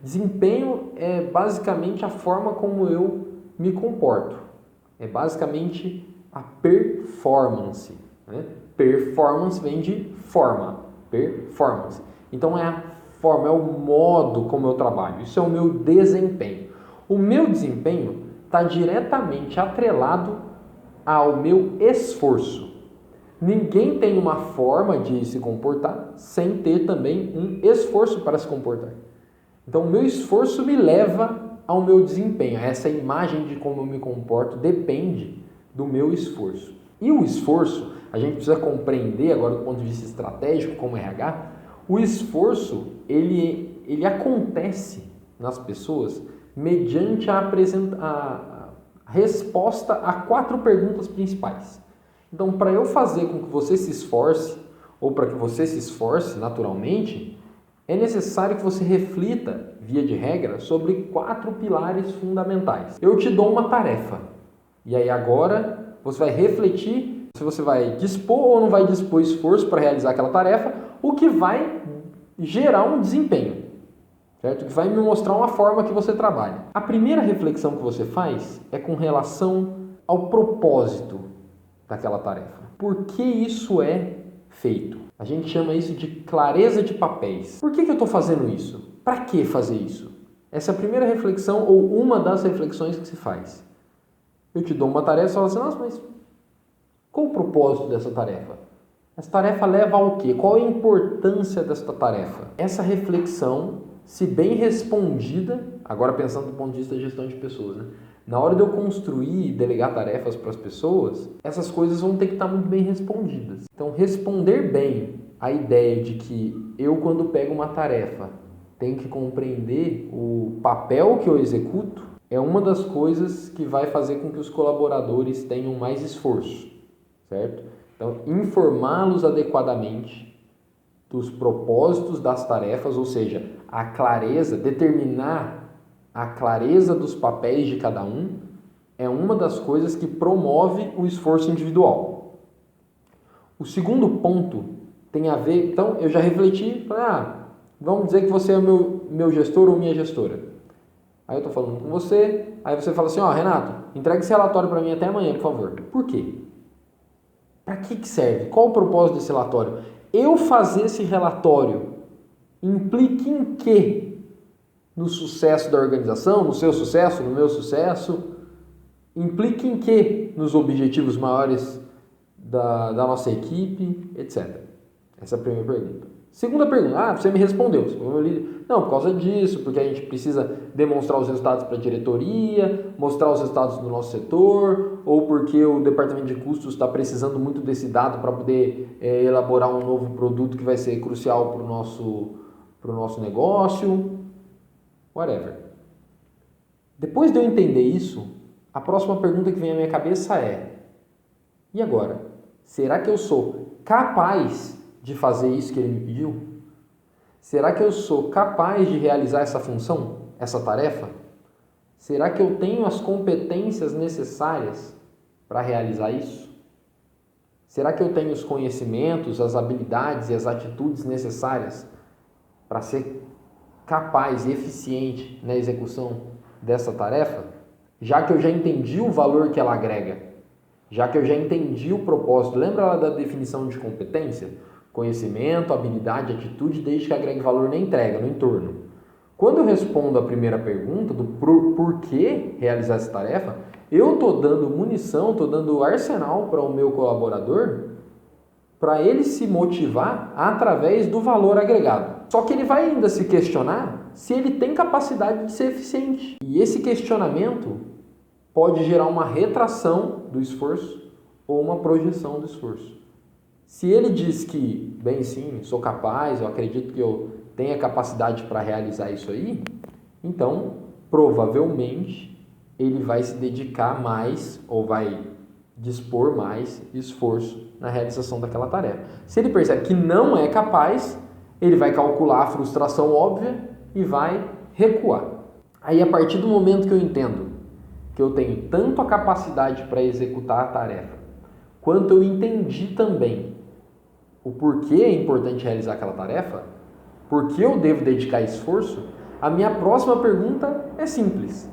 Desempenho é basicamente a forma como eu me comporto. É basicamente a performance. Né? Performance vem de forma. Performance. Então é a forma, é o modo como eu trabalho. Isso é o meu desempenho. O meu desempenho está diretamente atrelado ao meu esforço. Ninguém tem uma forma de se comportar sem ter também um esforço para se comportar. Então, o meu esforço me leva ao meu desempenho. Essa imagem de como eu me comporto depende do meu esforço. E o esforço, a gente precisa compreender agora do ponto de vista estratégico, como RH, o esforço, ele acontece nas pessoas mediante a resposta a 4 perguntas principais. Então, para eu fazer com que você se esforce, ou para que você se esforce naturalmente, é necessário que você reflita, via de regra, sobre 4 pilares fundamentais. Eu te dou uma tarefa, e aí agora você vai refletir se você vai dispor ou não vai dispor esforço para realizar aquela tarefa, o que vai gerar um desempenho, certo? Que vai me mostrar uma forma que você trabalha. A primeira reflexão que você faz é com relação ao propósito daquela tarefa. Por que isso é feito? A gente chama isso de clareza de papéis. Por que eu estou fazendo isso? Para que fazer isso? Essa é a primeira reflexão ou uma das reflexões que se faz. Eu te dou uma tarefa e falo assim, nossa, mas qual o propósito dessa tarefa? Essa tarefa leva ao quê? Qual é a importância desta tarefa? Essa reflexão, se bem respondida, agora pensando do ponto de vista da gestão de pessoas, né? Na hora de eu construir e delegar tarefas para as pessoas, essas coisas vão ter que estar muito bem respondidas. Então, responder bem a ideia de que eu, quando pego uma tarefa, tenho que compreender o papel que eu executo, é uma das coisas que vai fazer com que os colaboradores tenham mais esforço, certo? Então, informá-los adequadamente dos propósitos das tarefas, ou seja, a clareza, determinar a clareza dos papéis de cada um, é uma das coisas que promove o esforço individual. O segundo ponto tem a ver, então eu já refleti, falei, vamos dizer que você é meu gestor ou minha gestora. Aí eu estou falando com você, aí você fala assim, Renato, entrega esse relatório para mim até amanhã, por favor. Por quê? Para que serve? Qual o propósito desse relatório? Eu fazer esse relatório implica em quê? No sucesso da organização, no seu sucesso, no meu sucesso? Implica em quê? Nos objetivos maiores da nossa equipe, etc. Essa é a primeira pergunta. Segunda pergunta, você me respondeu. Não, por causa disso, porque a gente precisa demonstrar os resultados para a diretoria, mostrar os resultados do nosso setor, ou porque o departamento de custos está precisando muito desse dado para poder elaborar um novo produto que vai ser crucial para o nosso negócio, whatever. Depois de eu entender isso, a próxima pergunta que vem à minha cabeça é, e agora? Será que eu sou capaz de fazer isso que ele me pediu? Será que eu sou capaz de realizar essa função, essa tarefa? Será que eu tenho as competências necessárias para realizar isso? Será que eu tenho os conhecimentos, as habilidades e as atitudes necessárias para ser capaz e eficiente na execução dessa tarefa? Já que eu já entendi o valor que ela agrega, já que eu já entendi o propósito, lembra lá da definição de competência? Conhecimento, habilidade, atitude, desde que agregue valor na entrega, no entorno. Quando eu respondo a primeira pergunta, do por que realizar essa tarefa, eu estou dando munição, estou dando arsenal para o meu colaborador, para ele se motivar através do valor agregado. Só que ele vai ainda se questionar se ele tem capacidade de ser eficiente. E esse questionamento pode gerar uma retração do esforço ou uma projeção do esforço. Se ele diz que, bem, sim, sou capaz, eu acredito que eu tenha capacidade para realizar isso aí, então, provavelmente, ele vai se dedicar mais ou vai dispor mais esforço na realização daquela tarefa. Se ele percebe que não é capaz, ele vai calcular a frustração óbvia e vai recuar. Aí, a partir do momento que eu entendo que eu tenho tanto a capacidade para executar a tarefa, quanto eu entendi também o porquê é importante realizar aquela tarefa, por que eu devo dedicar esforço, A minha próxima pergunta é simples.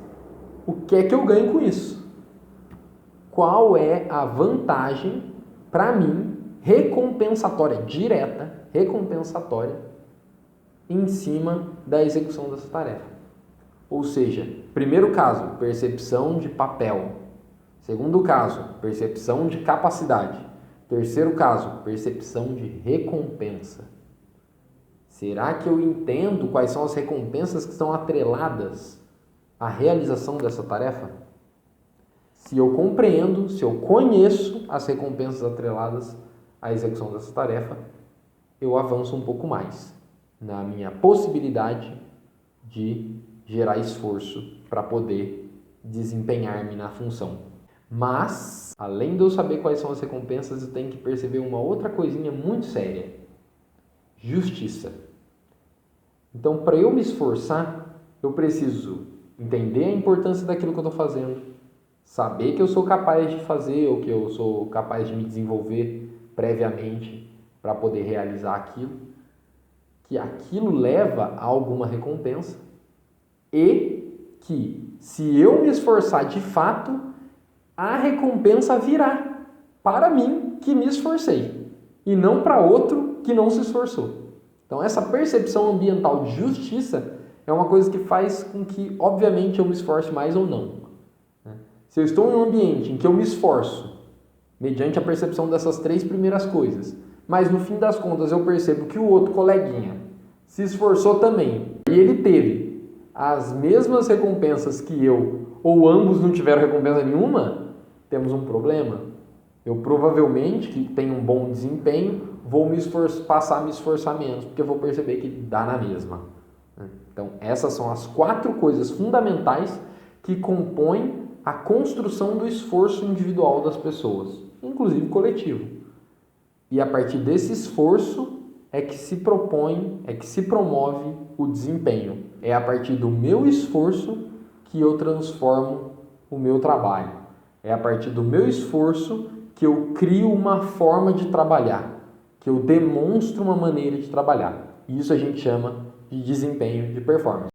O que é que eu ganho com isso? Qual é a vantagem para mim, recompensatória, direta, recompensatória, em cima da execução dessa tarefa? Ou seja, primeiro caso, percepção de papel. Segundo caso, percepção de capacidade. Terceiro caso, percepção de recompensa. Será que eu entendo quais são as recompensas que estão atreladas à realização dessa tarefa? Se eu compreendo, se eu conheço as recompensas atreladas à execução dessa tarefa, eu avanço um pouco mais na minha possibilidade de gerar esforço para poder desempenhar-me na função. Mas, além de eu saber quais são as recompensas, eu tenho que perceber uma outra coisinha muito séria: justiça. Então, para eu me esforçar, eu preciso entender a importância daquilo que eu estou fazendo, saber que eu sou capaz de fazer ou que eu sou capaz de me desenvolver previamente para poder realizar aquilo, que aquilo leva a alguma recompensa e que, se eu me esforçar de fato, a recompensa virá para mim que me esforcei e não para outro que não se esforçou. Então, essa percepção ambiental de justiça é uma coisa que faz com que, obviamente, eu me esforce mais ou não. Se eu estou em um ambiente em que eu me esforço, mediante a percepção dessas três primeiras coisas, mas no fim das contas eu percebo que o outro coleguinha se esforçou também e ele teve as mesmas recompensas que eu, ou ambos não tiveram recompensa nenhuma, temos um problema. Eu provavelmente, que tenho um bom desempenho, vou passar a me esforçar menos, porque eu vou perceber que dá na mesma. Então, essas são as 4 coisas fundamentais que compõem a construção do esforço individual das pessoas, inclusive coletivo. E a partir desse esforço é que se promove o desempenho. É a partir do meu esforço que eu transformo o meu trabalho. É a partir do meu esforço que eu crio uma forma de trabalhar, que eu demonstro uma maneira de trabalhar. Isso a gente chama de desempenho, de performance.